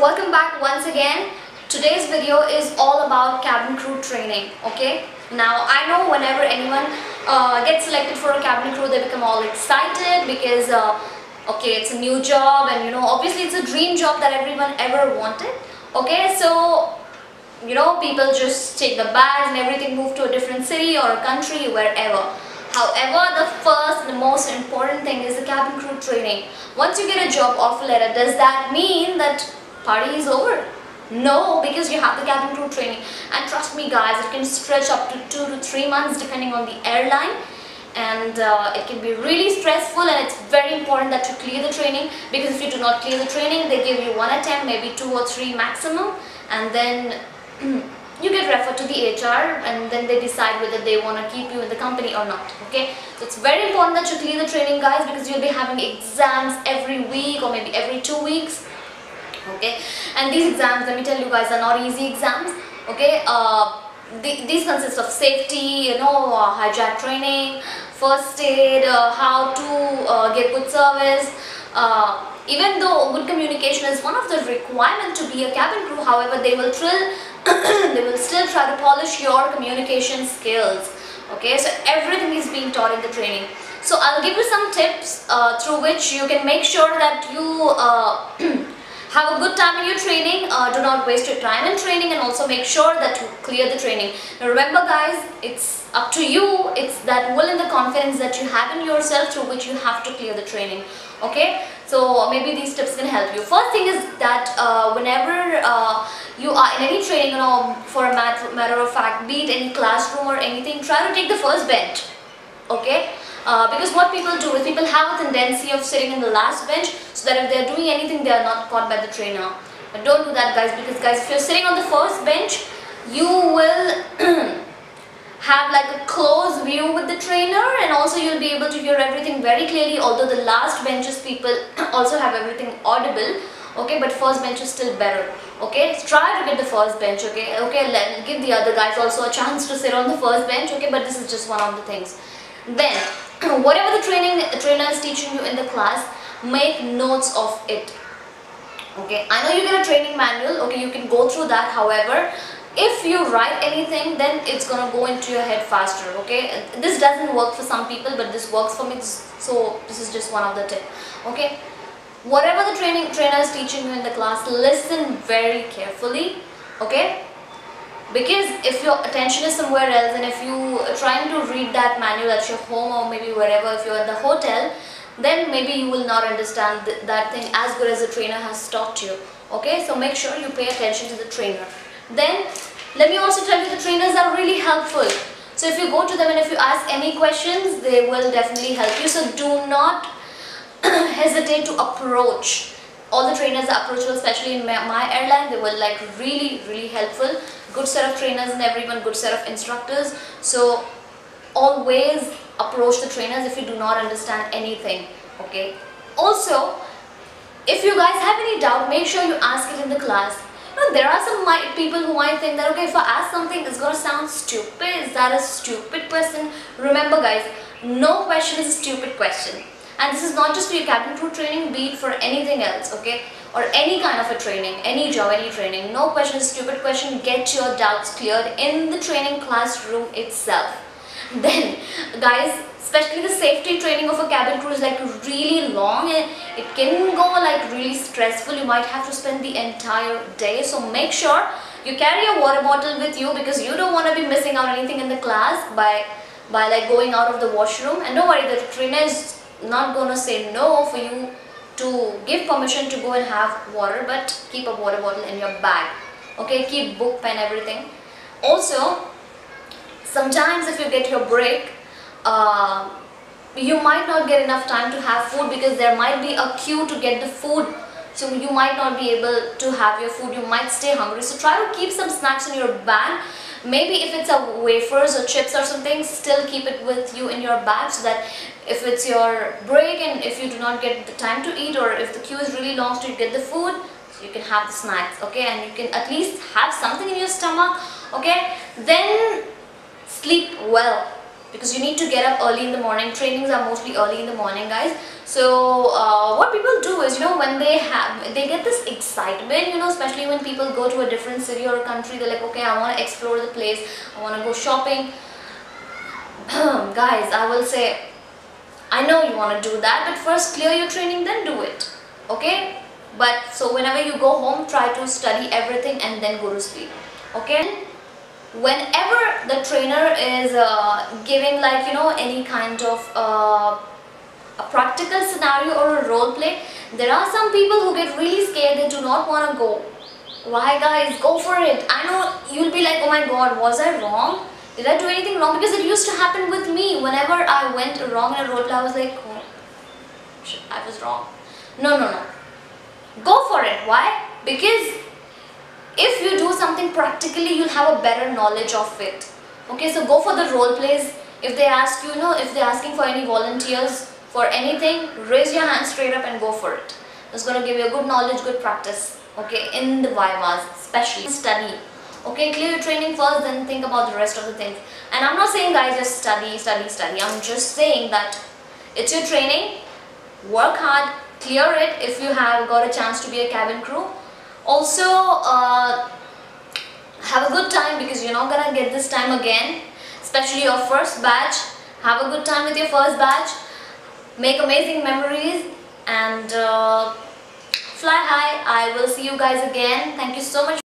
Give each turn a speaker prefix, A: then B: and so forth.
A: welcome back once again. Today's video is all about cabin crew training. Okay, now I know whenever anyone gets selected for a cabin crew, they become all excited because okay, it's a new job, and obviously it's a dream job that everyone ever wanted. Okay, so people just take the bags and everything, move to a different city or a country, wherever. However, the first and the most important thing is the cabin crew training. Once you get a job offer letter, does that mean that party is over? No, because you have the cabin crew training, and trust me guys, it can stretch up to 2 to 3 months depending on the airline, and it can be really stressful, and it's very important that you clear the training, because if you do not clear the training, they give you one attempt, maybe 2 or 3 maximum, and then you get referred to the HR, and then they decide whether they want to keep you in the company or not. Okay, so it's very important that you clear the training guys, because you'll be having exams every week or maybe every 2 weeks. Okay, and these exams, let me tell you guys, are not easy exams. Okay, these consist of safety, hijack training, first aid, how to get good service. Even though good communication is one of the requirements to be a cabin crew, however, they will still try to polish your communication skills. Okay, so everything is being taught in the training. So I'll give you some tips through which you can make sure that you have a good time in your training. Do not waste your time in training, and also make sure that you clear the training. Now remember guys, it's up to you. It's that will and the confidence that you have in yourself through which you have to clear the training. Okay, so maybe these tips can help you. First thing is that whenever you are in any training, for a matter of fact, be it any classroom or anything, try to take the first bench. Okay, because what people do is people have a tendency of sitting in the last bench, so that if they are doing anything, they are not caught by the trainer. But don't do that guys, because guys, if you're sitting on the first bench, you will have like a close view with the trainer, and also you'll be able to hear everything very clearly, although the last benches people also have everything audible. Okay, but first bench is still better. Okay, so try to get the first bench. Okay, give the other guys also a chance to sit on the first bench. Okay, but this is just one of the things. Then whatever the trainer is teaching you in the class, make notes of it. Okay, I know you get a training manual. Okay, you can go through that. However, if you write anything, then it's gonna go into your head faster. Okay, this doesn't work for some people, but this works for me, so this is just one of the tips. Okay, whatever the trainer is teaching you in the class, listen very carefully. Okay, because if your attention is somewhere else, and if you are trying to read that manual at your home or maybe wherever, if you're at the hotel, then maybe you will not understand that thing as good as the trainer has taught you. Okay, so make sure you pay attention to the trainer. Then let me also tell you, the trainers are really helpful. So if you go to them and if you ask any questions, they will definitely help you. So do not hesitate to approach. All the trainers are approachable, especially in my airline. They were like really helpful. Good set of trainers and everyone, good set of instructors. So always approach the trainers if you do not understand anything. Okay, also if you guys have any doubt, make sure you ask it in the class. There are some people who might think that, okay, if I ask something, it's gonna sound stupid. Is that a stupid question? Remember guys, no question is a stupid question. And this is not just for your cabin crew training, be it for anything else, okay? Or any kind of a training, any job, any training. No question is a stupid question. Get your doubts cleared in the training classroom itself. Then guys, especially the safety training of a cabin crew is like really long, and it can go like really stressful. You might have to spend the entire day. So make sure you carry a water bottle with you, because you don't want to be missing out anything in the class by like going out of the washroom. And don't worry, the trainer is not going to say no for you to give permission to go and have water, but keep a water bottle in your bag. Okay, keep book, pen, everything. Also, sometimes if you get your break, you might not get enough time to have food, because there might be a queue to get the food. So you might not be able to have your food. You might stay hungry. So try to keep some snacks in your bag. Maybe if it's a wafers or chips or something, still keep it with you in your bag, so that if it's your break and if you do not get the time to eat, or if the queue is really long to get the food, so you can have the snacks. Okay, and you can at least have something in your stomach. Okay, then sleep well. because you need to get up early in the morning. Trainings are mostly early in the morning, guys. So what people do is, when they get this excitement, especially when people go to a different city or a country, they're like, okay, I want to explore the place, I want to go shopping. Guys, I will say, I know you want to do that, but first clear your training, then do it. Okay? But so whenever you go home, try to study everything and then go to sleep. Okay? Whenever the trainer is giving any kind of a practical scenario or a role play, there are some people who get really scared. They do not want to go. Why, guys? Go for it. I know you'll be like, oh my god, was I wrong? Did I do anything wrong? Because it used to happen with me. Whenever I went wrong in a role play, I was like, oh shit, I was wrong. No. Go for it. Why? Because if you do something practically, you'll have a better knowledge of it. Okay, so go for the role plays. If they ask you, if they're asking for any volunteers for anything, raise your hand straight up and go for it. It's going to give you a good knowledge, good practice. Okay, in the vivas, especially study. Okay, clear your training first, then think about the rest of the things. And I'm not saying, guys, just study. I'm just saying that it's your training. Work hard, clear it if you have got a chance to be a cabin crew. Also, have a good time, because you're not gonna get this time again, especially your first batch. Have a good time with your first batch, make amazing memories, and fly high. I will see you guys again. Thank you so much.